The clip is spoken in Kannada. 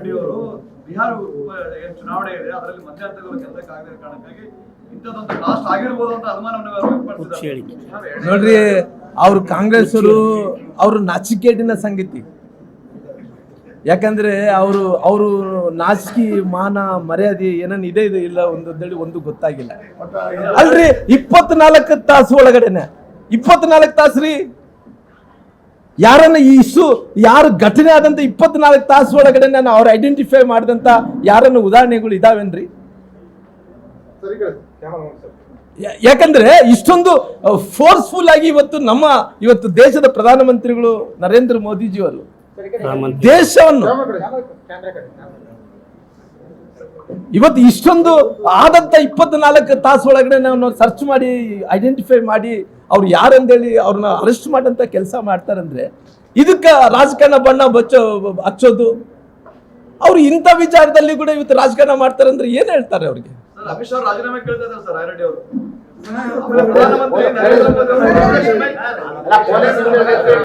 ರೆಡ್ಡಿ ಅವರು ಬಿಹಾರ ಚುನಾವಣೆ ಇದೆ, ಅದರಲ್ಲಿ ಮಧ್ಯಂತರಗಳು ಗೆಲ್ಲಕ್ಕಾಗದ ಕಾರಣಕ್ಕಾಗಿ ಇಂಥದ್ದೊಂದು ಲಾಸ್ಟ್ ಆಗಿರ್ಬೋದು ಅಂತ ಅನುಮಾನವನ್ನು ವ್ಯಕ್ತಪಡಿಸಿದ್ದಾರೆ. ನೋಡ್ರಿ, ಅವ್ರು ಕಾಂಗ್ರೆಸ್ ಅವರು ನಾಚಿಕೆಟಿನ ಸಂಗತಿ. ಯಾಕಂದ್ರೆ ಅವರು ನಾಚಿಕೆ ಮಾನ ಮರ್ಯಾದೆ ಏನನ್ನ ಇದೆ ಇಲ್ಲ ಒಂದು ಗೊತ್ತಾಗಿಲ್ಲ. ಅಲ್ರಿ 24 ತಾಸು ಒಳಗಡೆನೆ 24 ತಾಸು ರೀ, ಯಾರನ್ನ ಈ ಇಶ್ಯೂ ಯಾರು ಘಟನೆ ಆದಂತ 24 ತಾಸು ಒಳಗಡೆ ಅವ್ರು ಐಡೆಂಟಿಫೈ ಮಾಡಿದಂತ ಯಾರನ್ನ ಉದಾಹರಣೆಗಳು ಇದಾವೇನ್ರಿ? ಯಾಕಂದ್ರೆ ಇಷ್ಟೊಂದು ಫೋರ್ಸ್ಫುಲ್ ಆಗಿ ಇವತ್ತು ದೇಶದ ಪ್ರಧಾನಮಂತ್ರಿಗಳು ನರೇಂದ್ರ ಮೋದಿಜಿಯವರು ದೇಶವನ್ನು ಇವತ್ತು ಇಷ್ಟೊಂದು ಆದಂತ 24 ತಾಸು ಒಳಗಡೆ ನಾವು ಸರ್ಚ್ ಮಾಡಿ ಐಡೆಂಟಿಫೈ ಮಾಡಿ ಅವ್ರು ಯಾರಂದೇಳಿ ಅವ್ರನ್ನ ಅರೆಸ್ಟ್ ಮಾಡಂತ ಕೆಲಸ ಮಾಡ್ತಾರಂದ್ರೆ ಇದಕ್ಕ ರಾಜಕಾರಣ ಬಣ್ಣ ಹಚ್ಚೋದು. ಅವ್ರು ಇಂಥ ವಿಚಾರದಲ್ಲಿ ಕೂಡ ಇವತ್ತು ರಾಜಕಾರಣ ಮಾಡ್ತಾರಂದ್ರೆ ಏನ್ ಹೇಳ್ತಾರೆ ಅವ್ರಿಗೆ? ಅಮಿತ್ ಶಾ ರಾಜೀನಾಮೆ ಕೇಳ್ತಾ ಇದ್ದಾರೆ ಸರ್ ರೆಡ್ಡಿ ಅವರು. ಪ್ರಧಾನಮಂತ್ರಿ ನರೇಂದ್ರ ಮೋದಿ ಅವರು